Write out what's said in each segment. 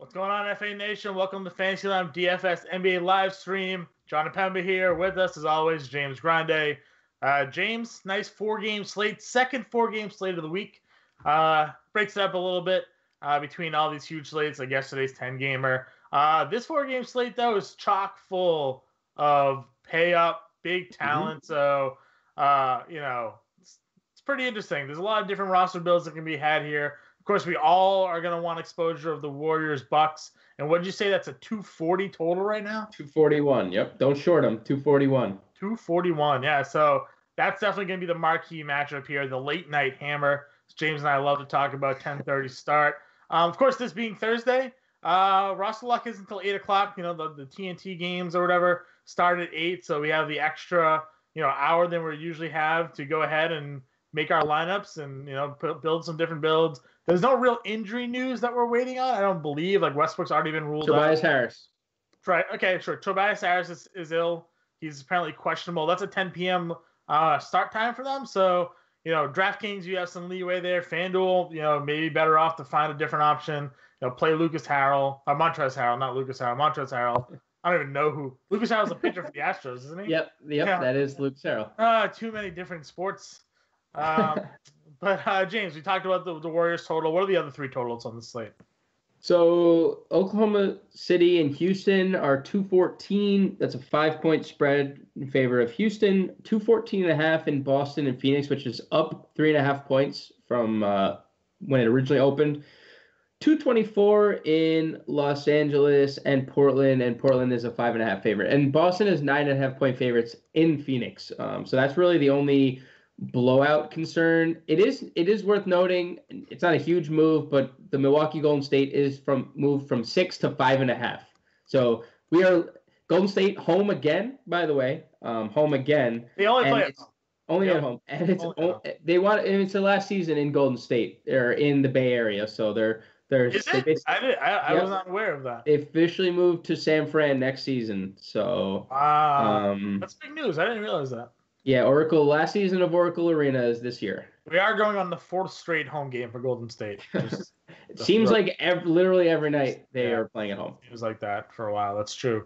What's going on, FA Nation? Welcome to Fantasyland DFS NBA live stream. John Pemba here with us, as always, James Grande. James, nice four-game slate, second four-game slate of the week. Breaks it up a little bit between all these huge slates, like yesterday's 10-gamer. This four-game slate, though, is chock full of pay-up, big talent. So, it's pretty interesting. There's a lot of different roster builds that can be had here. Of course, we all are going to want exposure of the Warriors, Bucks. And what did you say? That's a 240 total right now? 241. Yep. Don't short them. 241. 241. Yeah. So that's definitely going to be the marquee matchup here. The late night hammer. James and I love to talk about 10:30 start. Of course, this being Thursday, roster luck is until 8 o'clock. You know, the TNT games or whatever start at 8. So we have the extra, hour than we usually have to go ahead and make our lineups and, build some different builds. There's no real injury news that we're waiting on. I don't believe. Like, Westbrook's already been ruled out. Tobias Harris. Right. Okay, sure. Tobias Harris is ill. He's apparently questionable. That's a 10 p.m. Start time for them. So, DraftKings, you have some leeway there. FanDuel, maybe better off to find a different option. Play Montrezl Harrell, not Lucas Harrell. Montrezl Harrell. I don't even know who. Lucas Harrell's a pitcher for the Astros, isn't he? Yep, yeah. That is Lucas Harrell. Too many different sports. But James, we talked about the Warriors total. What are the other three totals on the slate? So Oklahoma City and Houston are 214. That's a 5-point spread in favor of Houston. 214.5 in Boston and Phoenix, which is up 3.5 points from when it originally opened. 224 in Los Angeles and Portland is a 5.5 favorite. And Boston is 9.5 point favorites in Phoenix. So that's really the only blowout concern. It is worth noting, it's not a huge move, but the Milwaukee Golden State is moved from 6 to 5.5. So we are Golden State home again, by the way. Home again. They only play at home. Only at home. And it's their last season in Golden State. They're in the Bay Area, so they're Is it? I was not aware of that. They officially moved to San Fran next season. So that's big news. I didn't realize that. Yeah, last season of Oracle Arena is this year. We are going on the fourth straight home game for Golden State. It seems like literally every night they are playing at home. It was like that for a while. That's true.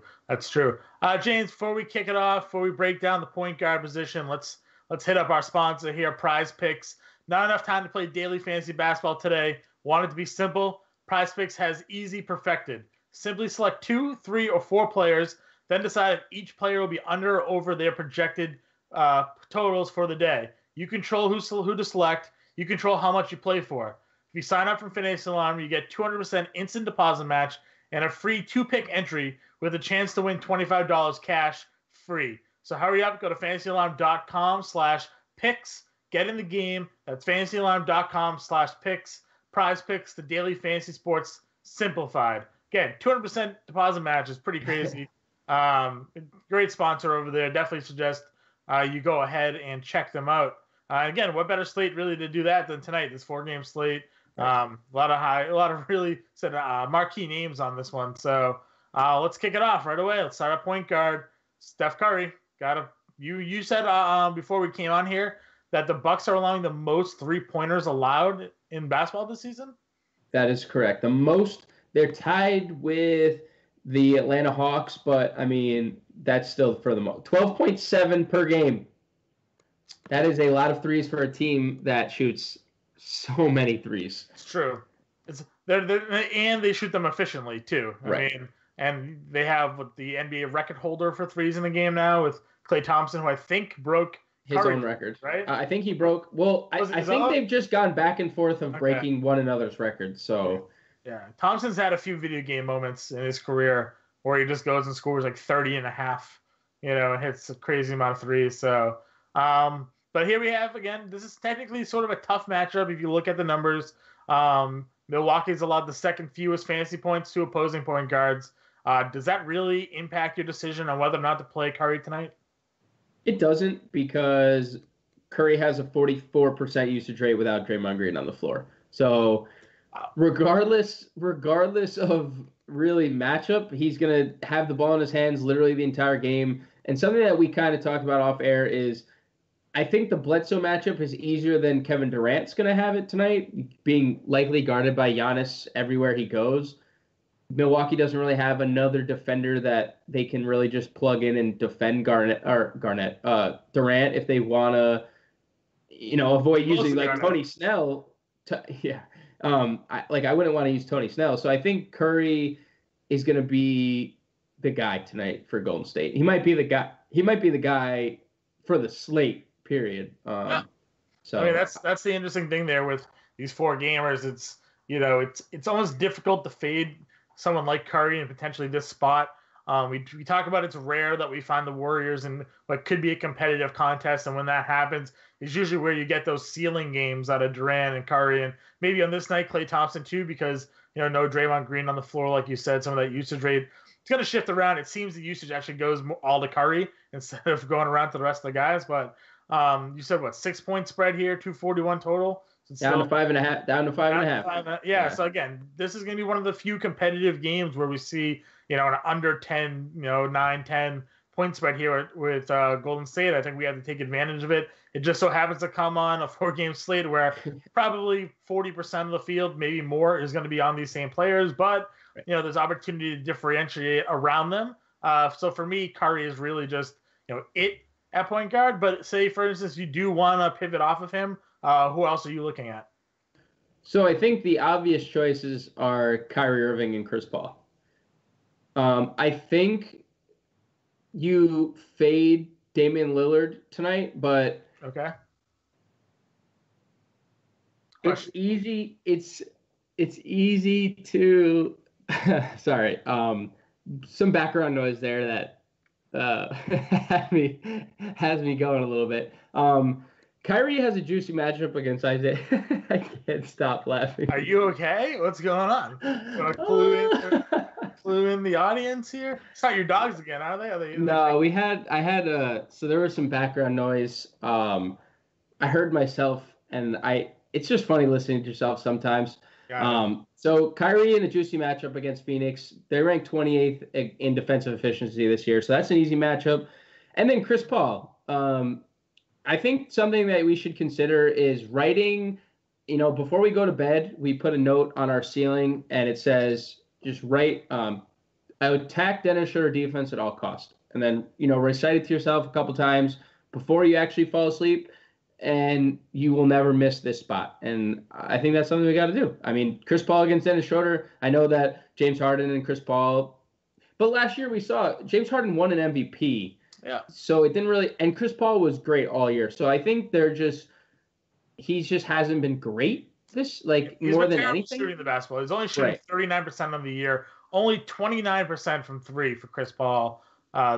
James, before we kick it off, before we break down the point guard position, let's hit up our sponsor here, Prize Picks. Not enough time to play daily fantasy basketball today. Want it to be simple? Prize Picks has easy perfected. Simply select 2, 3, or 4 players, then decide if each player will be under or over their projected totals for the day. You control who to select. You control how much you play for. If you sign up from Fantasyland, you get 200% instant deposit match and a free 2-pick entry with a chance to win $25 cash free. So hurry up, go to fantasyalarm.com/picks. Get in the game. That's fantasyalarm.com/picks. Prize Picks, the daily fantasy sports simplified. Again, 200% deposit match is pretty crazy. Great sponsor over there. Definitely suggest you go ahead and check them out. Again, what better slate really to do that than tonight? This 4-game slate. A lot of really marquee names on this one. So let's kick it off right away. Let's start at point guard. Steph Curry. You said before we came on here that the Bucks are allowing the most 3-pointers allowed in basketball this season. That is correct. The most. They're tied with the Atlanta Hawks, but I mean that's still for the most. 12.7 per game. That is a lot of threes for a team that shoots so many threes. It's true. And they shoot them efficiently too. Right. I mean, and they have the NBA record holder for threes in the game now with Klay Thompson, who I think broke his own record. Right? I think he broke. Well, I think they've just gone back and forth of breaking one another's records. So yeah, Thompson's had a few video game moments in his career where he just goes and scores like 30 and a half, and hits a crazy amount of threes. So, but here we have, again, this is technically sort of a tough matchup if you look at the numbers. Milwaukee's allowed the second fewest fantasy points to opposing point guards. Does that really impact your decision on whether or not to play Curry tonight? It doesn't, because Curry has a 44% usage rate without Draymond Green on the floor. So regardless of really matchup, he's going to have the ball in his hands literally the entire game. And something that we kind of talked about off air is I think the Bledsoe matchup is easier than Kevin Durant's going to have it tonight, being likely guarded by Giannis everywhere he goes. Milwaukee doesn't really have another defender that they can really just plug in and defend Durant if they want to, avoid using Mostly like Garnett. Tony Snell. Yeah. I wouldn't want to use Tony Snell. So I think Curry is going to be the guy tonight for Golden State. He might be the guy. He might be the guy for the slate. Period. Yeah. So I mean, that's the interesting thing there with these four gamers. It's almost difficult to fade someone like Curry in potentially this spot. We talk about it's rare that we find the Warriors in what could be a competitive contest, and when that happens, is usually where you get those ceiling games out of Durant and Curry, and maybe on this night Klay Thompson too, because no Draymond Green on the floor, like you said, some of that usage rate. It's going to shift around. It seems the usage actually goes all to Curry instead of going around to the rest of the guys, but. You said what 6 point spread here, 241 total. So down to 5.5. Down to 5.5. Yeah. So again, this is going to be one of the few competitive games where we see an under 10, 9-10 point spread here with Golden State. I think we have to take advantage of it. It just so happens to come on a 4-game slate where probably 40% of the field, maybe more, is going to be on these same players. But there's opportunity to differentiate around them. So for me, Curry is really just it at point guard, but say, for instance, you do want to pivot off of him, who else are you looking at? So I think the obvious choices are Kyrie Irving and Chris Paul. I think you fade Damian Lillard tonight, but okay, it's easy. It's easy to sorry. Some background noise there that has me going a little bit. Kyrie has a juicy matchup against Isaiah. I can't stop laughing. Are you okay? What's going on? Clue in the audience here? It's not your dogs again, are they? No, so there was some background noise. I heard myself, and it's just funny listening to yourself sometimes. So Kyrie in a juicy matchup against Phoenix. They ranked 28th in defensive efficiency this year, so that's an easy matchup. And then Chris Paul. I think something that we should consider is writing, before we go to bed, we put a note on our ceiling, and it says, just write, I would attack Dennis Schroeder defense at all costs. And then, recite it to yourself a couple times before you actually fall asleep. And you will never miss this spot. And I think that's something we got to do. I mean, Chris Paul against Dennis Schroeder, I know that James Harden and Chris Paul, but last year we saw James Harden won an MVP. Yeah. So it didn't really, and Chris Paul was great all year. So I think he just hasn't been great he's more than anything. Shooting the basketball. He's only shooting 39% of the year, only 29% from three for Chris Paul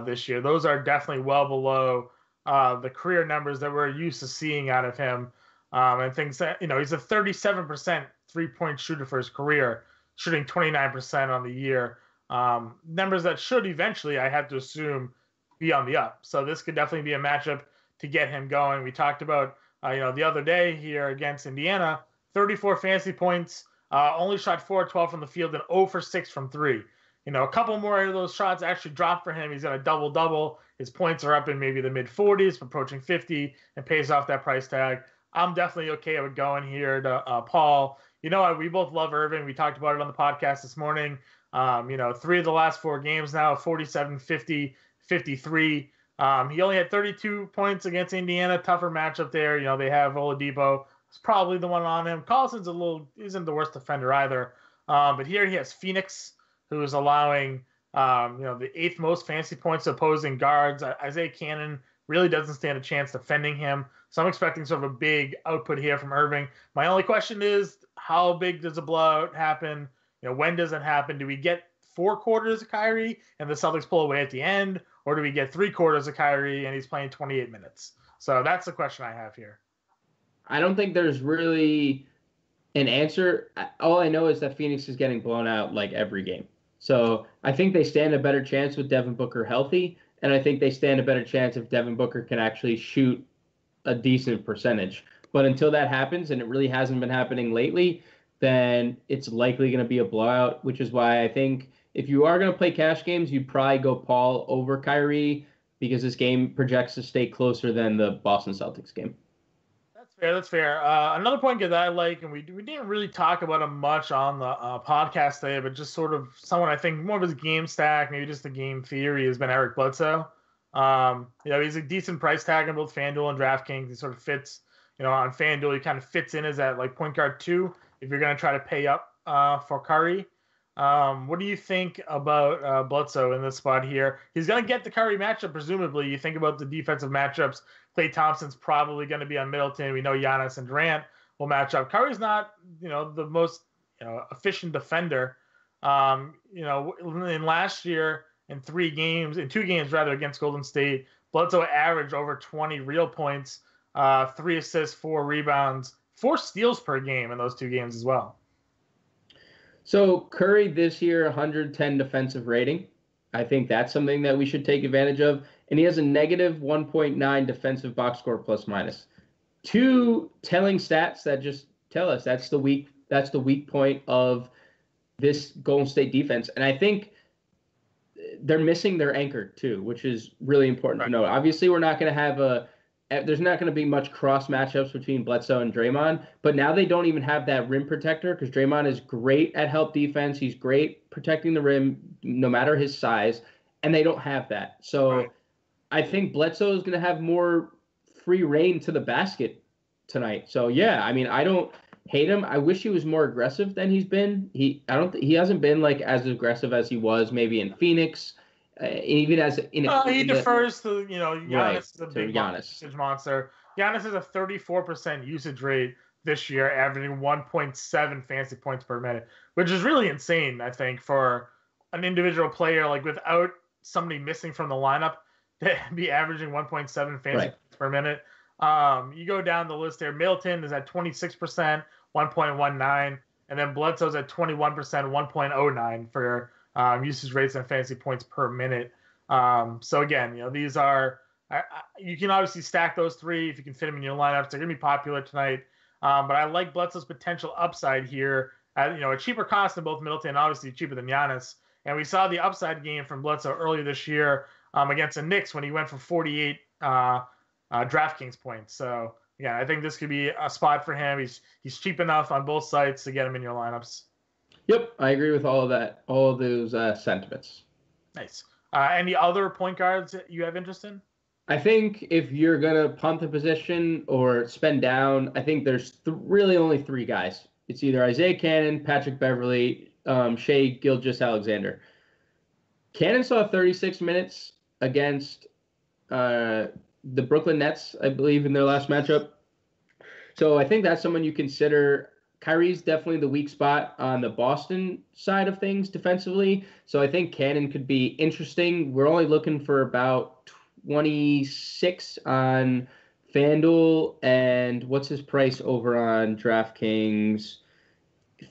this year. Those are definitely well below the career numbers that we're used to seeing out of him, and things that he's a 37% 3-point shooter for his career, shooting 29% on the year. Numbers that should eventually, I have to assume, be on the up. So this could definitely be a matchup to get him going. We talked about the other day here against Indiana, 34 fantasy points, only shot 4-12 from the field and 0 for 6 from three. A couple more of those shots actually dropped for him. He's got a double-double. His points are up in maybe the mid-40s, approaching 50, and pays off that price tag. I'm definitely okay with going here to Paul. We both love Irving. We talked about it on the podcast this morning. 3 of the last 4 games now, 47, 50, 53. He only had 32 points against Indiana. Tougher matchup there. They have Oladipo. It's probably the one on him. Collison's isn't the worst defender either. But here he has Phoenix, who is allowing the 8th most fantasy points to opposing guards. Isaiah Cannon really doesn't stand a chance defending him. So I'm expecting sort of a big output here from Irving. My only question is, how big does a blowout happen? When does it happen? Do we get 4 quarters of Kyrie and the Celtics pull away at the end? Or do we get 3 quarters of Kyrie and he's playing 28 minutes? So that's the question I have here. I don't think there's really an answer. All I know is that Phoenix is getting blown out like every game. So I think they stand a better chance with Devin Booker healthy, and I think they stand a better chance if Devin Booker can actually shoot a decent percentage. But until that happens, and it really hasn't been happening lately, then it's likely going to be a blowout, which is why I think if you are going to play cash games, you'd probably go Paul over Kyrie because this game projects to stay closer than the Boston Celtics game. fair. That's fair. Another point that I like, and we didn't really talk about him much on the podcast today, but just sort of someone I think more of his game stack, maybe just the game theory, has been Eric Bledsoe. He's a decent price tag on both FanDuel and DraftKings. He sort of fits, on FanDuel, he kind of fits in as that like point guard 2 if you're going to try to pay up for Curry. What do you think about Bledsoe in this spot here? He's going to get the Curry matchup, presumably. You think about the defensive matchups. Klay Thompson's probably going to be on Middleton. We know Giannis and Durant will match up. Curry's not, the most efficient defender. In last year, in 2 games against Golden State, Bledsoe averaged over 20 real points, 3 assists, 4 rebounds, 4 steals per game in those 2 games as well. So Curry this year, 110 defensive rating. I think that's something that we should take advantage of. And he has a negative 1.9 defensive box score plus minus. 2 telling stats that just tell us that's the weak point of this Golden State defense. And I think they're missing their anchor too, which is really important to note. Obviously, we're not going to have there's not going to be much cross matchups between Bledsoe and Draymond, but now they don't even have that rim protector because Draymond is great at help defense. He's great protecting the rim no matter his size, and they don't have that. So I think Bledsoe is going to have more free reign to the basket tonight. So yeah, I mean, I don't hate him. I wish he was more aggressive than he's been. He hasn't been like as aggressive as he was maybe in Phoenix. Even as he defers to Giannis right, is a big usage monster. Giannis has a 34% usage rate this year, averaging 1.7 fantasy points per minute, which is really insane. I think for an individual player, like without somebody missing from the lineup, to be averaging 1.7 fantasy points per minute. You go down the list there. Middleton is at 26%, 1.19, and then Bledsoe's at 21%, 1.09 for usage rates and fantasy points per minute. So again, these are you can obviously stack those 3 if you can fit them in your lineups. They're going to be popular tonight. But I like Bledsoe's potential upside here at a cheaper cost than both Middleton, obviously cheaper than Giannis. And we saw the upside game from Bledsoe earlier this year against the Knicks when he went for 48 DraftKings points. So again, I think this could be a spot for him. He's cheap enough on both sides to get him in your lineups. Yep, I agree with all of that, all of those sentiments. Nice. Any other point guards that you have interest in? I think if you're going to punt the position or spend down, I think there's really only 3 guys. It's either Isaiah Cannon, Patrick Beverley, Shai Gilgeous-Alexander. Cannon saw 36 minutes against the Brooklyn Nets, I believe, in their last matchup. So I think that's someone you consider. Kyrie's definitely the weak spot on the Boston side of things defensively. So I think Cannon could be interesting. We're only looking for about 26 on FanDuel. And what's his price over on DraftKings?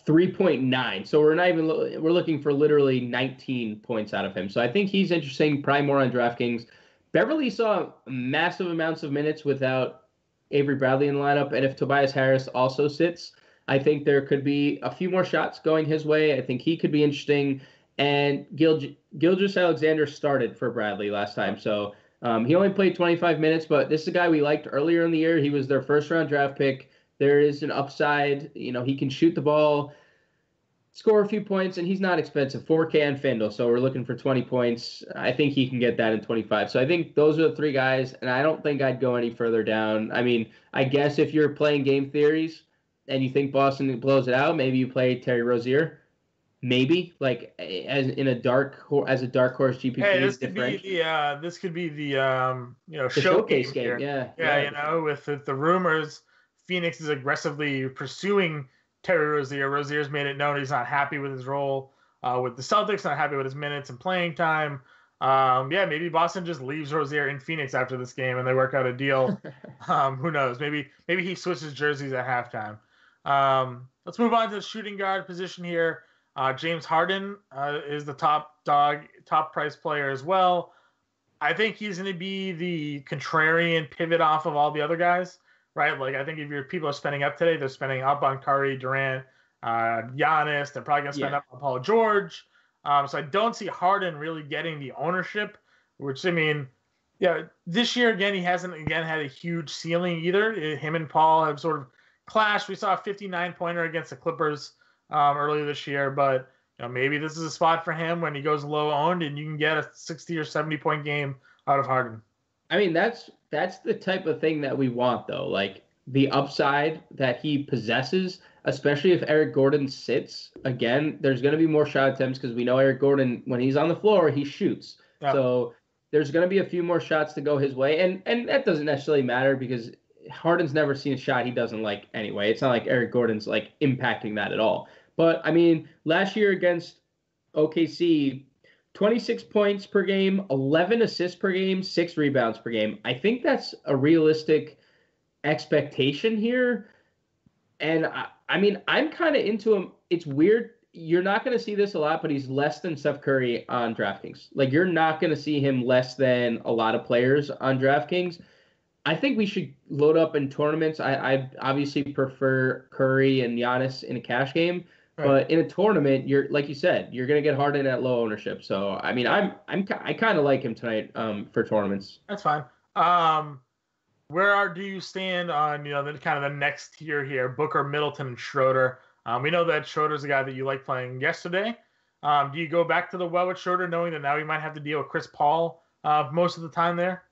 3.9. So we're looking for literally 19 points out of him. So I think he's interesting, probably more on DraftKings. Beverly saw massive amounts of minutes without Avery Bradley in the lineup. And if Tobias Harris also sits, I think there could be a few more shots going his way. I think he could be interesting. And Gilgeous-Alexander started for Bradley last time. So he only played 25 minutes, but this is a guy we liked earlier in the year. He was their first-round draft pick. There is an upside. He can shoot the ball, score a few points, and he's not expensive. 4K on FanDuel, so we're looking for 20 points. I think he can get that in 25. So I think those are the 3 guys, and I don't think I'd go any further down. I mean, I guess if you're playing game theories – and you think Boston blows it out, maybe you play Terry Rozier, maybe as a dark horse GPP. Hey, this could be the showcase game. Yeah. With the rumors, Phoenix is aggressively pursuing Terry Rozier. Rozier's made it known he's not happy with his role with the Celtics, not happy with his minutes and playing time. Maybe Boston just leaves Rozier in Phoenix after this game and they work out a deal. Who knows? Maybe he switches jerseys at halftime. Let's move on to the shooting guard position here. James Harden is the top price player as well. I think he's going to be the contrarian pivot off of all the other guys, right? Like I think if your people are spending up today, they're spending up on Curry, Durant, Giannis. They're probably going to spend up on Paul George. So I don't see Harden really getting the ownership, which I mean, Yeah, this year again, he hasn't again had a huge ceiling either. Him and Paul have sort of clashed. We saw a 59 pointer against the Clippers earlier this year, but maybe this is a spot for him when he goes low owned, and you can get a 60 or 70 point game out of Harden. I mean, that's the type of thing that we want, though. Like the upside that he possesses, especially if Eric Gordon sits again. There's going to be more shot attempts because we know Eric Gordon, when he's on the floor, he shoots. Yeah. So there's going to be a few more shots to go his way, and that doesn't necessarily matter because Harden's never seen a shot he doesn't like anyway. It's not like Eric Gordon's like impacting that at all. But I mean, last year against OKC, 26 points per game, 11 assists per game, 6 rebounds per game. I think that's a realistic expectation here. And I mean, I'm kind of into him. It's weird. You're not going to see this a lot, but he's less than Steph Curry on DraftKings. Like, you're not going to see him less than a lot of players on DraftKings. I think we should load up in tournaments. I obviously prefer Curry and Giannis in a cash game. Right. But in a tournament, you're like you said, you're gonna get Harden at low ownership. So I mean, I kind of like him tonight for tournaments. That's fine. Do you stand on the kind of the next tier here? Booker, Middleton, and Schroeder. We know that Schroeder's a guy that you like playing yesterday. Do you go back to the well with Schroeder, knowing that now you might have to deal with Chris Paul most of the time there?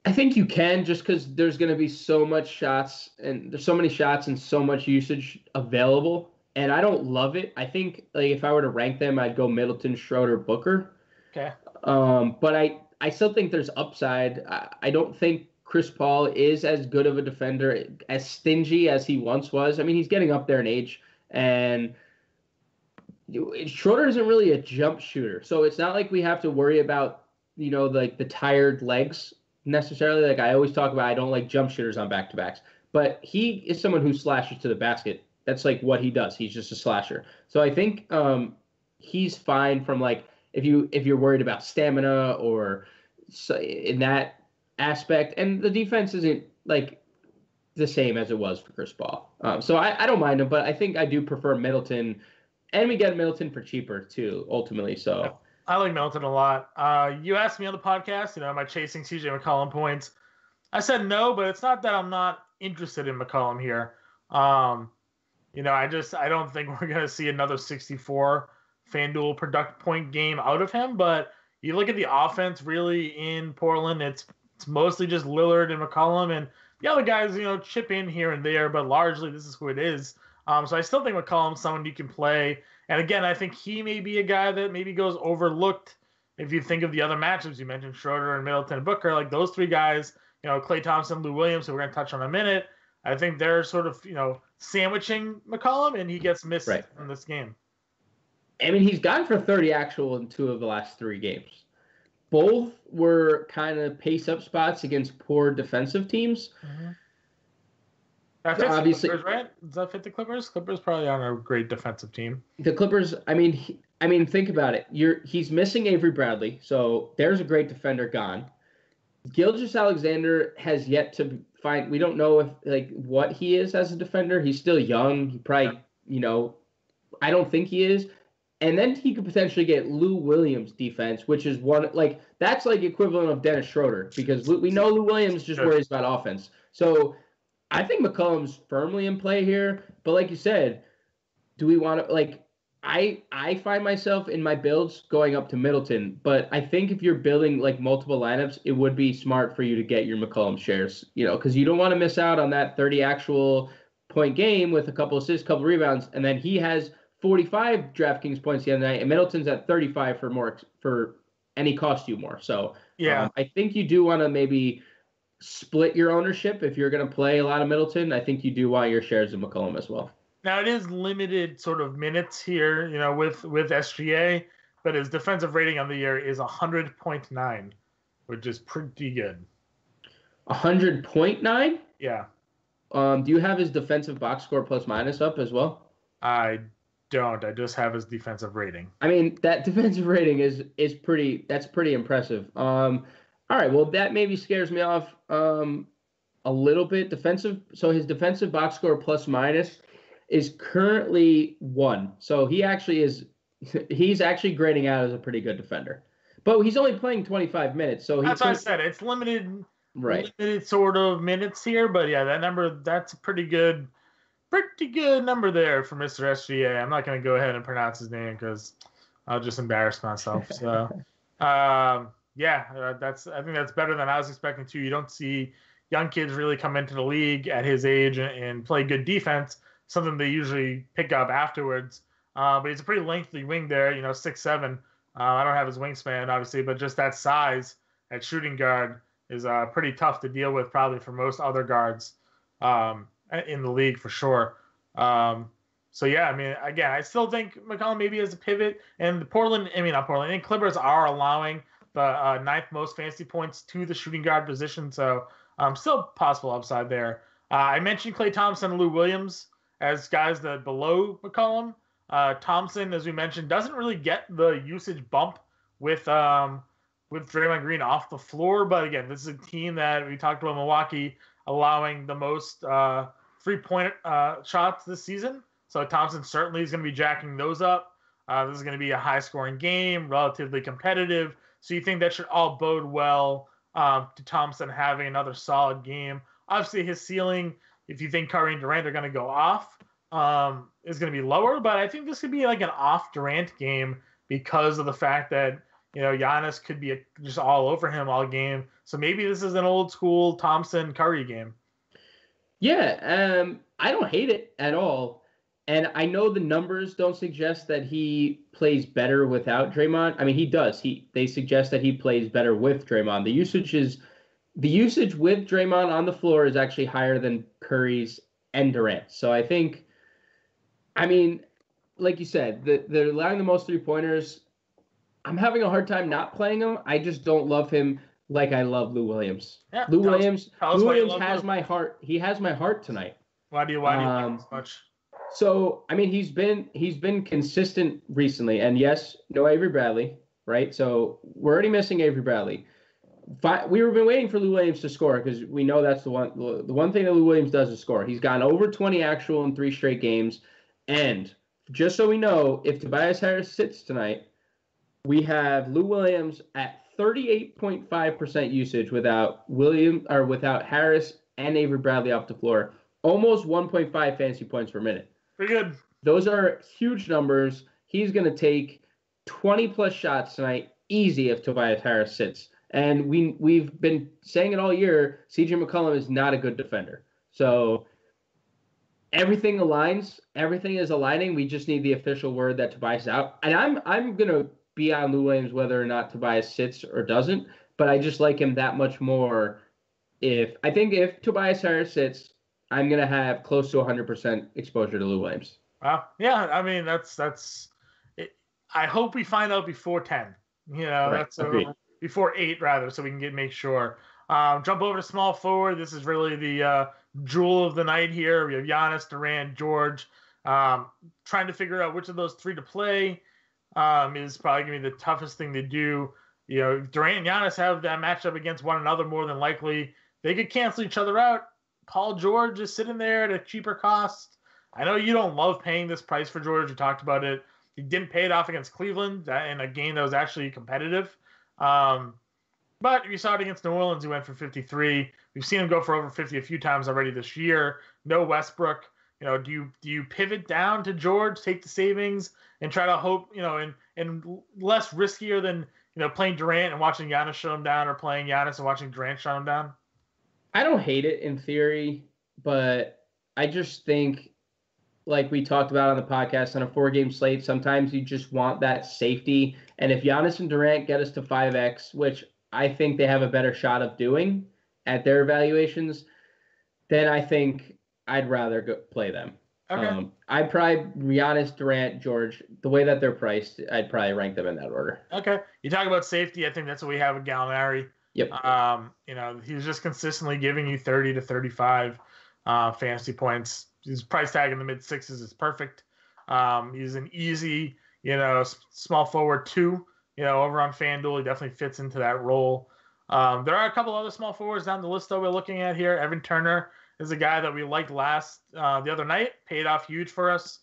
I think you can, just because there's going to be so much shots, and there's so many shots and so much usage available. And I don't love it. I think like if I were to rank them, I'd go Middleton, Schroeder, Booker. Okay. But I still think there's upside. I don't think Chris Paul is as good of a defender, as stingy as he once was. I mean, he's getting up there in age, and Schroeder isn't really a jump shooter. So it's not like we have to worry about, like the tired legs necessarily. Like I always talk about, I don't like jump shooters on back-to-backs. But he is someone who slashes to the basket. That's like what he does. He's just a slasher. So I think he's fine from like if you're worried about stamina or in that aspect. And the defense isn't like the same as it was for Chris Paul. So I don't mind him, but I think I do prefer Middleton, and we get Middleton for cheaper too, ultimately. So I like Middleton a lot. You asked me on the podcast, am I chasing CJ McCollum points? I said no, but it's not that I'm not interested in McCollum here. I don't think we're going to see another 64 FanDuel product point game out of him. But you look at the offense really in Portland, it's mostly just Lillard and McCollum, and the other guys, chip in here and there, but largely this is who it is. So I still think McCollum's someone you can play. And again, I think he may be a guy that maybe goes overlooked if you think of the other matchups you mentioned, Schroeder and Middleton and Booker, like those three guys, Klay Thompson, Lou Williams, who we're going to touch on in a minute. I think they're sort of, sandwiching McCollum, and he gets missed in this game. I mean, he's gone for 30 actual in 2 of the last 3 games. Both were kind of pace-up spots against poor defensive teams. Mm-hmm. That fits obviously, the Clippers, right? Does that fit the Clippers? Clippers probably aren't a great defensive team. The Clippers, I mean, think about it. He's missing Avery Bradley, so there's a great defender gone. Gilgeous-Alexander has yet to find. We don't know if what he is as a defender. He's still young. He probably, I don't think he is. And then he could potentially get Lou Williams defense, which is that's like equivalent of Dennis Schroeder, because we know Lou Williams just worries about offense. So I think McCollum's firmly in play here. But like you said, do we want to I find myself in my builds going up to Middleton, but I think if you're building like multiple lineups, it would be smart for you to get your McCollum shares, because you don't want to miss out on that 30 actual point game with a couple assists, couple rebounds, and then he has 45 DraftKings points the other night, and Middleton's at 35 and he cost you more. So yeah, I think you do want to maybe split your ownership if you're going to play a lot of Middleton. I think you do want your shares of McCollum as well. Now, it is limited sort of minutes here, with SGA, but his defensive rating on the year is 100.9, which is pretty good. 100.9? Yeah. Do you have his defensive box score plus minus up as well? I don't. I just have his defensive rating. I mean, that defensive rating is pretty impressive. All right, well, that maybe scares me off a little bit. So his defensive box score plus minus is currently 1. So he's actually grading out as a pretty good defender. But he's only playing 25 minutes, so That's what I said. It's limited, right. limited sort of minutes here, but yeah, that number, that's a pretty good number there for Mr. SGA. I'm not going to go ahead and pronounce his name because I'll just embarrass myself. So, I think that's better than I was expecting too. You don't see young kids really come into the league at his age and play good defense, something they usually pick up afterwards. But he's a pretty lengthy wing there, 6'7". I don't have his wingspan, obviously, but just that size at shooting guard is pretty tough to deal with, probably for most other guards in the league for sure. So yeah, I mean, again, I still think McCollum maybe has a pivot, and and Clippers are allowing the ninth most fantasy points to the shooting guard position, so still possible upside there. I mentioned Klay Thompson and Lou Williams as guys that below McCollum. Thompson, as we mentioned, doesn't really get the usage bump with Draymond Green off the floor, but again, this is a team that we talked about Milwaukee allowing the most 3-point shots this season. So Thompson certainly is going to be jacking those up. This is going to be a high-scoring game, relatively competitive. So you think that should all bode well to Thompson having another solid game. Obviously, his ceiling, if you think Curry and Durant are going to go off, is going to be lower. But I think this could be like an off Durant game because of the fact that Giannis could be just all over him all game. So maybe this is an old school Thompson Curry game. Yeah, I don't hate it at all. And I know the numbers don't suggest that he plays better without Draymond. I mean, he does. They suggest that he plays better with Draymond. The usage with Draymond on the floor is actually higher than Curry's and Durant. So I think, I mean, like you said, they're allowing the most 3-pointers. I'm having a hard time not playing him. I just don't love him like I love Lou Williams. Yeah, Lou Williams has my heart. He has my heart tonight. Why do you like him so much? So, I mean, he's been consistent recently, and yes, no Avery Bradley, right? So we're already missing Avery Bradley. We've been waiting for Lou Williams to score because we know that's the one thing that Lou Williams does is score. He's gone over 20 actual in 3 straight games, and just so we know, if Tobias Harris sits tonight, we have Lou Williams at 38.5% usage without Harris and Avery Bradley off the floor, almost 1.5 fantasy points per minute. Pretty good. Those are huge numbers. He's going to take 20-plus shots tonight, easy if Tobias Harris sits. And we've been saying it all year, C.J. McCollum is not a good defender. So everything aligns. Everything is aligning. We just need the official word that Tobias is out. And I'm going to be on Lou Williams whether or not Tobias sits or doesn't, but I just like him that much more. If Tobias Harris sits, I'm going to have close to 100% exposure to Lou Williams. Yeah, I mean, that's it. I hope we find out before 10. Right. That's before 8 rather, so we can make sure. Jump over to small forward. This is really the jewel of the night here. We have Giannis, Durant, George. Trying to figure out which of those 3 to play is probably going to be the toughest thing to do. Durant and Giannis have that matchup against one another more than likely. They could cancel each other out. Paul George is sitting there at a cheaper cost. I know you don't love paying this price for George. You talked about it. He didn't pay it off against Cleveland in a game that was actually competitive. But if you saw it against New Orleans, he went for 53. We've seen him go for over 50 a few times already this year. No Westbrook. Do you pivot down to George, take the savings, and try to hope, and less riskier than, playing Durant and watching Giannis shut him down, or playing Giannis and watching Durant shut him down? I don't hate it in theory, but I just think, like we talked about on the podcast, on a 4-game slate, sometimes you just want that safety. And if Giannis and Durant get us to 5x, which I think they have a better shot of doing at their evaluations, then I think I'd rather play them. Okay. I'd probably Giannis, Durant, George, the way that they're priced, I'd probably rank them in that order. Okay. You talk about safety. I think that's what we have with Gallinari. Yep. He's just consistently giving you 30 to 35 fantasy points. His price tag in the mid 6s is perfect. He's an easy, small forward 2, over on FanDuel. He definitely fits into that role. There are a couple other small forwards down the list that we're looking at here. Evan Turner is a guy that we liked the other night. Paid off huge for us.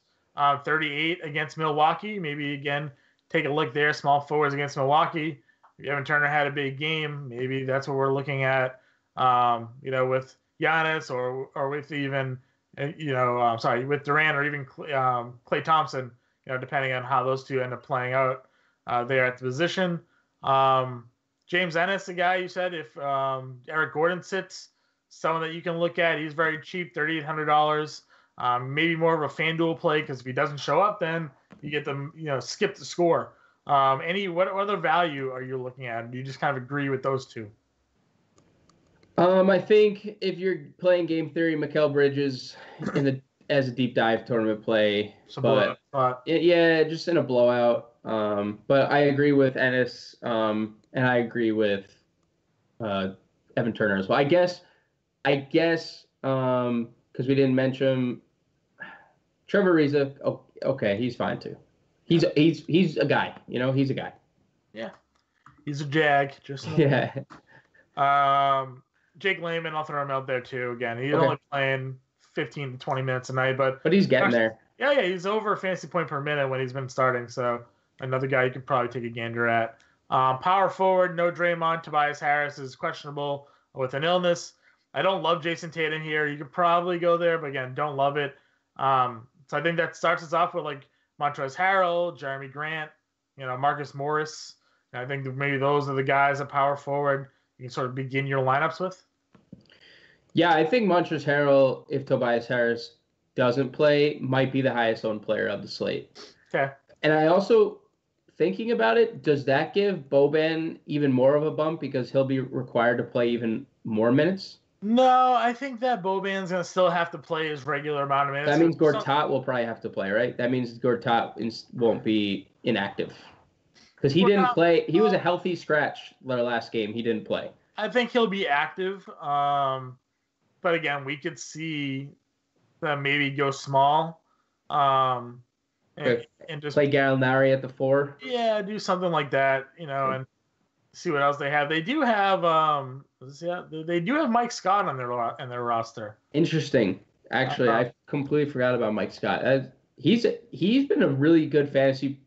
38 against Milwaukee. Maybe again, take a look there. Small forwards against Milwaukee. Evan Turner had a big game. Maybe that's what we're looking at. With Giannis or with even with Durant or even Klay Thompson. Depending on how those two end up playing out there at the position. James Ennis, the guy you said, if Eric Gordon sits, someone that you can look at. He's very cheap, $3,800. Maybe more of a FanDuel play because if he doesn't show up, then you get them, skip the score. What other value are you looking at? Do you just kind of agree with those two? I think if you're playing game theory, Mikal Bridges as a deep dive tournament play, just in a blowout. But I agree with Ennis, and I agree with Evan Turner as well. I guess because we didn't mention Trevor Ariza. Oh, okay, he's fine too. He's a guy. He's a guy. Yeah, he's a jag. Just yeah. Jake Layman, I'll throw him out there too. Again, he's only playing 15 to 20 minutes a night, but he's getting there. Yeah, he's over a fantasy point per minute when he's been starting. So another guy you could probably take a gander at. Power forward, no Draymond. Tobias Harris is questionable with an illness. I don't love Jason Tatum here. You could probably go there, but again, don't love it. So I think that starts us off with like Montrezl Harrell, Jeremy Grant, Marcus Morris. And I think that maybe those are the guys at power forward you can sort of begin your lineups with. Yeah, I think Montrezl Harrell, if Tobias Harris doesn't play, might be the highest owned player of the slate. Okay. And I also, thinking about it, does that give Boban even more of a bump because he'll be required to play even more minutes? No, I think that Boban's going to still have to play his regular amount of minutes. That means Gortat will probably have to play, right? That means Gortat won't be inactive. Because he didn't play. He was a healthy scratch their last game. He didn't play. I think he'll be active. But again, we could see them maybe go small. And just play Gallinari at the 4. Yeah, do something like that, and see what else they have. They do have Mike Scott on their roster. Interesting. Actually, I completely forgot about Mike Scott. He's been a really good fantasy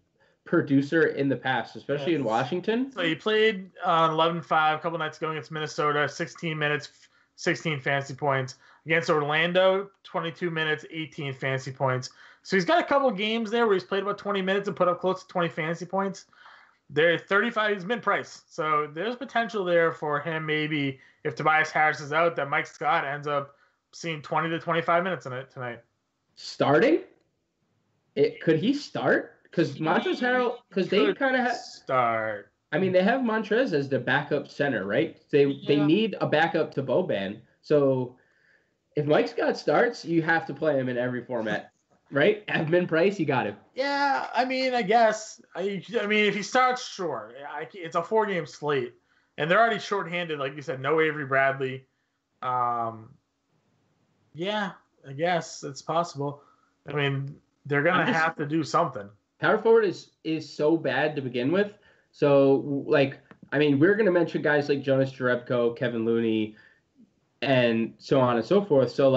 producer in the past, especially in Washington. So he played 11-5 a couple nights ago against Minnesota, 16 minutes, 16 fantasy points. Against Orlando, 22 minutes, 18 fantasy points. So he's got a couple games there where he's played about 20 minutes and put up close to 20 fantasy points. They're 35. He's mid-price. So there's potential there for him maybe if Tobias Harris is out that Mike Scott ends up seeing 20 to 25 minutes in it tonight. Starting? Could he start? Because Montrezl Harrell, because they kind of start. I mean, they have Montrez as the backup center, right? They need a backup to Boban. So if Mike Scott starts, you have to play him in every format, right? At mid-price, you got him. Yeah, I mean, I guess. I mean, if he starts, sure. It's a 4-game slate, and they're already shorthanded, like you said. No Avery Bradley. Yeah, I guess it's possible. I mean, they're gonna have to do something. Power forward is so bad to begin with. So, we're going to mention guys like Jonas Jerebko, Kevin Looney, and so on and so forth. So,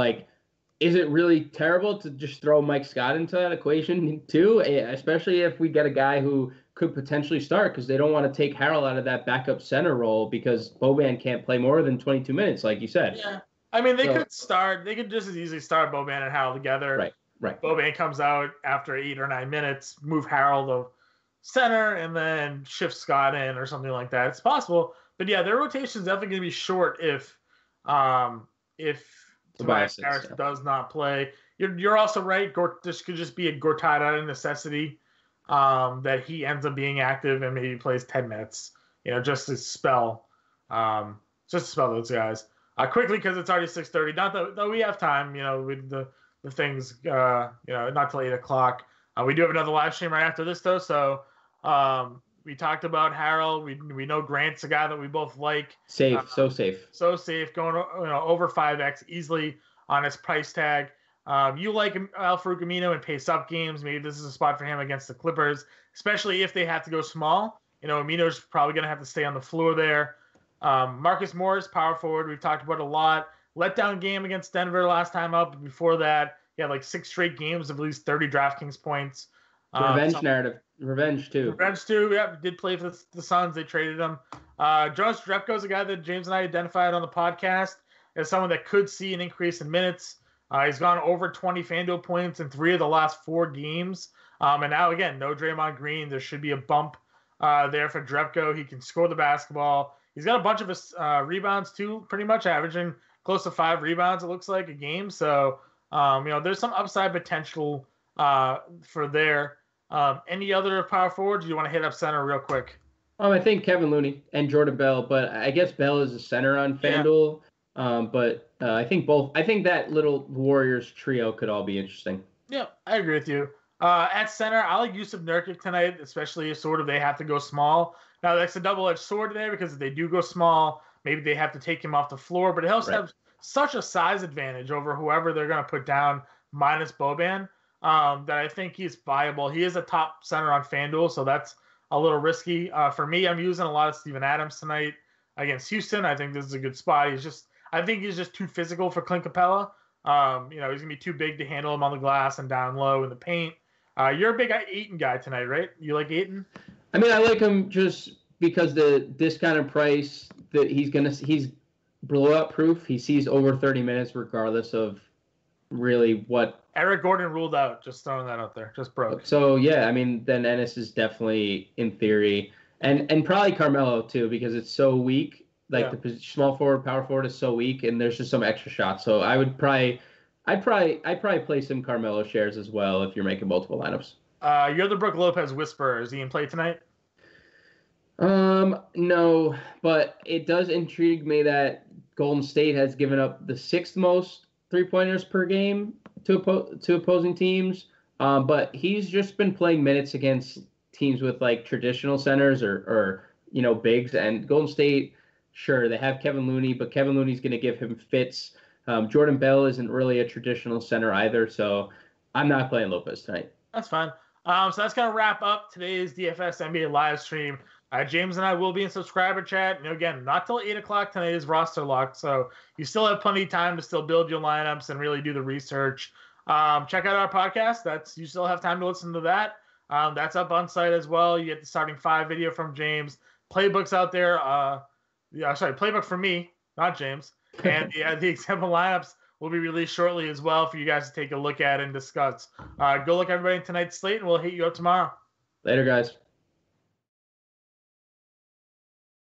is it really terrible to just throw Mike Scott into that equation too? Especially if we get a guy who could potentially start because they don't want to take Harrell out of that backup center role because Boban can't play more than 22 minutes, like you said. Yeah. I mean, they could just as easily start Boban and Harrell together. Right. Boban comes out after 8 or 9 minutes, move Harrell to center, and then shift Scott in or something like that. It's possible, but yeah, their rotation is definitely going to be short if Tobias Harris does not play. You're also right. This could just be a Gortat out of necessity that he ends up being active and maybe plays 10 minutes. Just to spell those guys quickly because it's already 6:30. Not that we have time. With the things, not till 8 o'clock. We do have another live stream right after this, though. So we talked about Harrell. We know Grant's a guy that we both like. So safe, going over 5x easily on his price tag. You like Al-Farouq Amino in pace-up games. Maybe this is a spot for him against the Clippers, especially if they have to go small. Amino's probably going to have to stay on the floor there. Marcus Morris, power forward, we've talked about a lot. Letdown game against Denver last time up. Before that, he had 6 straight games of at least 30 DraftKings points. Revenge narrative. Revenge, too. Revenge, too. Yeah, did play for the Suns. They traded him. Jonas Jerebko is a guy that James and I identified on the podcast as someone that could see an increase in minutes. He's gone over 20 FanDuel points in 3 of the last 4 games. And now, again, no Draymond Green. There should be a bump there for Jerebko. He can score the basketball. He's got a bunch of rebounds, too, pretty much averaging close to 5 rebounds, it looks like, a game. So, there's some upside potential for there. Any other power forwards? Do you want to hit up center real quick? I think Kevin Looney and Jordan Bell, but I guess Bell is a center on FanDuel. But I think both. I think that little Warriors trio could all be interesting. Yeah, I agree with you. At center, I like Yusuf Nurkic tonight, especially if sort of they have to go small. Now, that's a double-edged sword there because if they do go small, maybe they have to take him off the floor. But he also has such a size advantage over whoever they're going to put down minus Boban that I think he's viable. He is a top center on FanDuel, so that's a little risky. For me, I'm using a lot of Steven Adams tonight against Houston. I think this is a good spot. I think he's just too physical for Clint Capella. He's going to be too big to handle him on the glass and down low in the paint. You're a big Ayton guy tonight, right? You like Ayton? I mean, I like him just because the discounted price that he's blowout proof. He sees over 30 minutes regardless of really what. Eric Gordon ruled out. Just throwing that out there. Just broke. So, yeah, I mean, then Ennis is definitely in theory. And probably Carmelo, too, because it's so weak. Like the small forward, power forward is so weak, and there's just some extra shots. So I'd probably play some Carmelo shares as well if you're making multiple lineups. You're the Brook Lopez whisperer. Is he in play tonight? No, but it does intrigue me that Golden State has given up the 6th most 3-pointers per game to opposing teams. But he's just been playing minutes against teams with like traditional centers or bigs, and Golden State. Sure, they have Kevin Looney, but Kevin Looney's going to give him fits. Jordan Bell isn't really a traditional center either, so I'm not playing Lopez tonight. That's fine. So that's going to wrap up today's DFS NBA live stream. James and I will be in subscriber chat. Again, not till 8 o'clock tonight is roster locked, so you still have plenty of time to still build your lineups and really do the research. Check out our podcast. You still have time to listen to that. That's up on site as well. You get the starting 5 video from James. Playbooks out there. Playbook for me, not James. And the example lineups will be released shortly as well for you guys to take a look at and discuss. Go look everybody in tonight's slate, and we'll hit you up tomorrow. Later, guys.